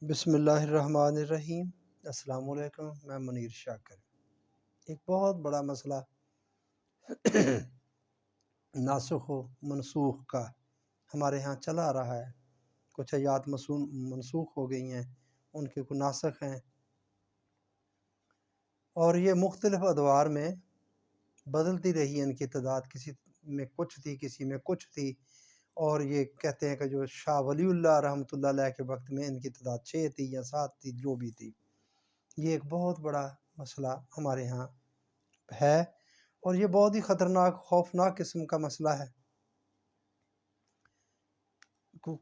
بسم اللہ الرحمن الرحیم۔ السلام علیکم، میں منیر شاکر۔ ایک بہت بڑا مسئلہ ناسخ و منسوخ کا ہمارے ہاں چلا آ رہا ہے۔ کچھ آیات منسوخ ہو گئی ہیں، ان کے کوئی ناسخ ہیں، اور یہ مختلف ادوار میں بدلتی رہی ہے۔ ان کی تعداد کسی میں کچھ تھی، کسی میں کچھ تھی، اور یہ کہتے ہیں کہ جو شاہ ولی اللہ رحمۃ اللہ علیہ کے وقت میں ان کی تعداد 6 تھی یا 7 تھی، جو بھی تھی۔ یہ ایک بہت بڑا مسئلہ ہمارے ہاں ہے، اور یہ بہت ہی خطرناک، خوفناک قسم کا مسئلہ ہے۔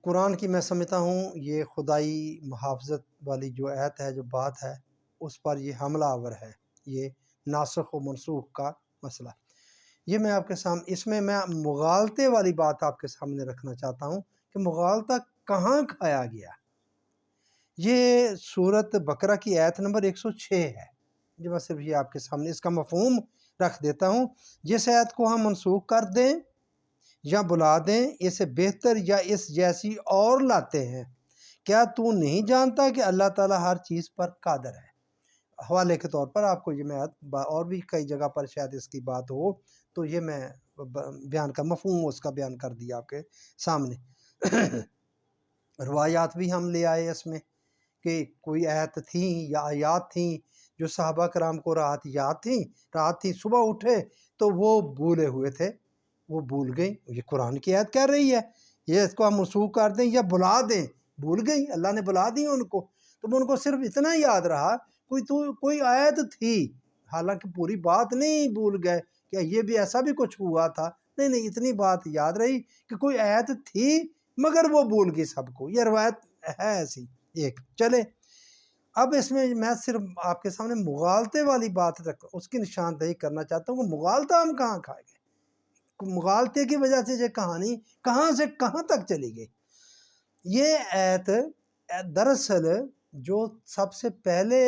قرآن کی میں سمجھتا ہوں یہ خدائی محافظت والی جو آیت ہے، جو بات ہے، اس پر یہ حملہ آور ہے، یہ ناسخ و منسوخ کا مسئلہ۔ یہ میں آپ کے سامنے، اس میں مغالطے والی بات آپ کے سامنے رکھنا چاہتا ہوں کہ مغالطہ کہاں کھایا گیا۔ یہ سورت بقرہ کی آیت نمبر 106 ہے، جو میں صرف یہ آپ کے سامنے اس کا مفہوم رکھ دیتا ہوں۔ جس آیت کو ہم منسوخ کر دیں یا بلا دیں، اسے بہتر یا اس جیسی اور لاتے ہیں، کیا تو نہیں جانتا کہ اللہ تعالیٰ ہر چیز پر قادر ہے۔ حوالے کے طور پر آپ کو یہ میں اور بھی کئی جگہ پر شاید اس کی بات ہو، تو یہ میں بیان کا مفہوم اس کا بیان کر دیا آپ کے سامنے۔ روایات بھی ہم لے آئے اس میں کہ کوئی آیت تھیں یا آیات تھیں جو صحابہ کرام کو رات تھی، صبح اٹھے تو وہ بھولے ہوئے تھے، وہ بھول گئیں۔ یہ قرآن کی آیت کہہ رہی ہے، یہ اس کو ہم منسوخ کر دیں یا بلا دیں، بھول گئی، اللہ نے بلا دی ان کو، تو ان کو صرف اتنا یاد رہا کوئی آیت تھی، حالانکہ پوری بات نہیں بھول گئے کہ یہ بھی ایسا بھی کچھ ہوا تھا، نہیں، اتنی بات یاد رہی کہ کوئی آیت تھی مگر وہ بھول گئی سب کو۔ یہ روایت ہے ایسی ایک۔ چلے اب اس میں صرف آپ کے سامنے مغالطے والی بات اس کی نشاندہی کرنا چاہتا ہوں کہ مغالطہ ہم کہاں کھائے گئے، مغالطے کی وجہ سے یہ کہانی کہاں سے کہاں تک چلی گئی۔ یہ آیت دراصل جو سب سے پہلے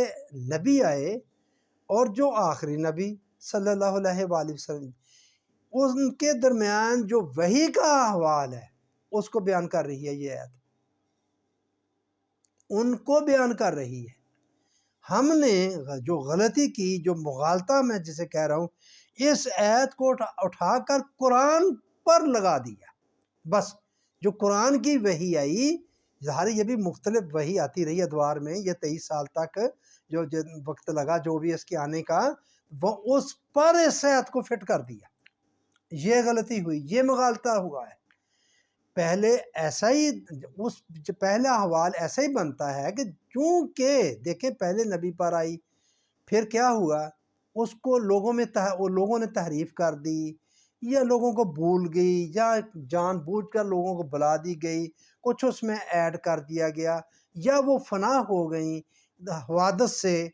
نبی آئے اور جو آخری نبی صلی اللہ علیہ وآلہ وسلم، ان کے درمیان جو وحی کا احوال ہے اس کو بیان کر رہی ہے۔ یہ آیت ان کو بیان کر رہی ہے۔ ہم نے جو غلطی کی، جو مغالطہ میں جسے کہہ رہا ہوں، اس آیت کو اٹھا کر قرآن پر لگا دیا۔ بس جو قرآن کی وحی آئی، ظاہر یہ بھی مختلف وحی آتی رہی ادوار میں، یہ 23 سال تک جو وقت لگا جو بھی اس کے آنے کا، وہ اس پر اس آیت کو فٹ کر دیا۔ یہ غلطی ہوئی، یہ مغالطہ ہوا ہے۔ پہلے ایسا ہی پہلا احوال ایسا ہی بنتا ہے کہ چونکہ دیکھیں پہلے نبی پر آئی، پھر کیا ہوا، اس کو لوگوں نے تحریف کر دی، یا لوگوں کو بھول گئی، یا جان بوجھ کر لوگوں کو بلا دی گئی، کچھ اس میں ایڈ کر دیا گیا، یا وہ فنا ہو گئیں حوادث سے،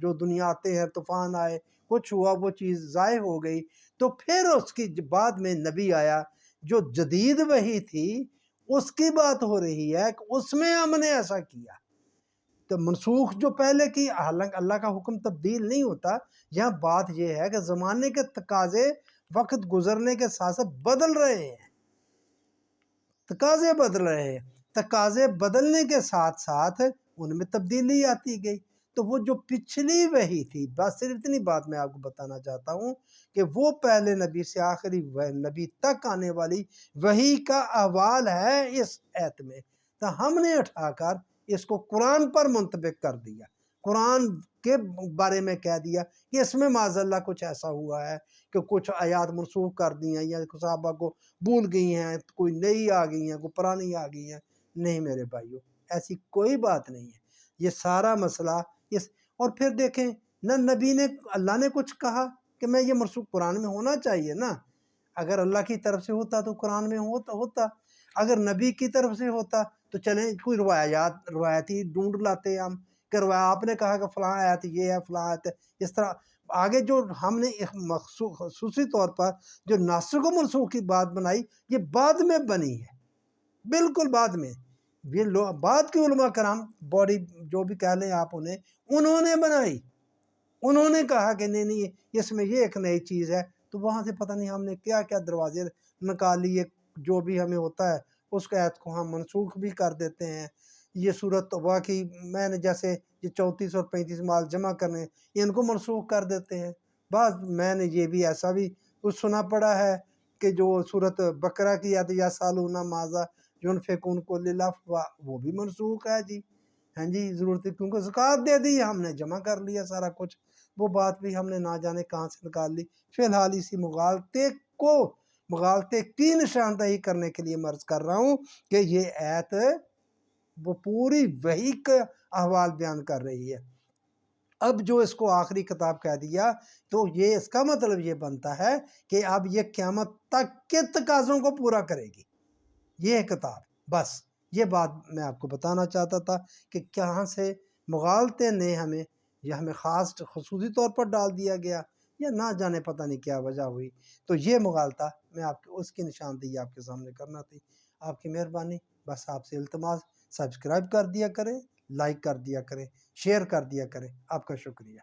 جو دنیا آتے ہیں، طوفان آئے، کچھ ہوا، وہ چیز ضائع ہو گئی، تو پھر اس کی بعد میں نبی آیا جو جدید وحی تھی، اس کی بات ہو رہی ہے کہ اس میں ہم نے ایسا کیا۔ تو منسوخ جو پہلے کی، حالانکہ اللہ کا حکم تبدیل نہیں ہوتا، یہاں بات یہ ہے کہ زمانے کے تقاضے وقت گزرنے کے ساتھ ساتھ بدل رہے ہیں، تقاضے بدل رہے ہیں، تقاضے بدلنے کے ساتھ ساتھ ان میں تبدیلی آتی گئی۔ تو وہ جو پچھلی وحی تھی، بس صرف اتنی بات میں آپ کو بتانا چاہتا ہوں کہ وہ پہلے نبی سے آخری نبی تک آنے والی وحی کا احوال ہے اس آیت میں، تو ہم نے اٹھا کر اس کو قرآن پر منطبق کر دیا، قرآن کے بارے میں کہہ دیا کہ اس میں معاذ اللہ کچھ ایسا ہوا ہے کہ کچھ آیات منسوخ کر دی ہیں، یا صحابہ کو بھول گئی ہیں، کوئی نئی آ گئی ہیں، کوئی پرانی آ گئی ہیں۔ نہیں میرے بھائیو، ایسی کوئی بات نہیں ہے۔ یہ سارا مسئلہ اور پھر دیکھیں، نہ نبی نے، اللہ نے کچھ کہا کہ میں یہ منسوخ، قرآن میں ہونا چاہیے نا، اگر اللہ کی طرف سے ہوتا تو قرآن میں ہوتا، اگر نبی کی طرف سے ہوتا تو چلیں کوئی روایتی ڈھونڈ لاتے ہم کہ آپ نے کہا کہ فلاں آیت یہ ہے، فلاں آیت ہے، اس طرح آگے جو ہم نے خصوصی طور پر جو ناسخ و منسوخ کی بات بنائی، یہ بعد میں بنی ہے، بالکل بعد میں۔ یہ بعد کے علماء کرام، باڈی جو بھی کہہ لیں آپ انہیں، انہوں نے بنائی، انہوں نے کہا کہ نہیں اس میں یہ ایک نئی چیز ہے، تو وہاں سے پتہ نہیں ہم نے کیا کیا دروازے نکال لیے، جو بھی ہمیں ہوتا ہے اس کا آیت کو ہم منسوخ بھی کر دیتے ہیں، یہ صورت واقعی میں نے جیسے یہ 34 اور 35 مال جمع کرنے ان کو منسوخ کر دیتے ہیں۔ بعض میں نے یہ بھی ایسا بھی کچھ سنا پڑا ہے کہ جو صورت بقرہ کی یا سالونہ ماذا ينفقون کل لفظ وہ بھی منسوخ ہے جی۔ ہاں جی ضرورت کیونکہ زکوٰۃ دے دی ہم نے جمع کر لیا سارا کچھ، وہ بات بھی ہم نے نہ جانے کہاں سے نکال لی۔ فی الحال اسی مغالطے کی نشاندہی کرنے کے لیے مرض کر رہا ہوں کہ یہ آیت وہ پوری وحی کا احوال بیان کر رہی ہے۔ اب جو اس کو آخری کتاب کہہ دیا تو یہ اس کا مطلب یہ بنتا ہے کہ اب یہ قیامت تک کے تقاضوں کو پورا کرے گی یہ کتاب۔ بس یہ بات میں آپ کو بتانا چاہتا تھا کہ کہاں سے مغالطے نے ہمیں خاص خصوصی طور پر ڈال دیا گیا، یا نہ جانے پتہ نہیں کیا وجہ ہوئی۔ تو یہ مغالطہ میں آپ کو اس کی نشاندہی آپ کے سامنے کرنا تھی۔ آپ کی مہربانی، بس آپ سے التماس سبسکرائب کر دیا کریں، لائک کر دیا کریں، شیئر کر دیا کریں۔ آپ کا شکریہ۔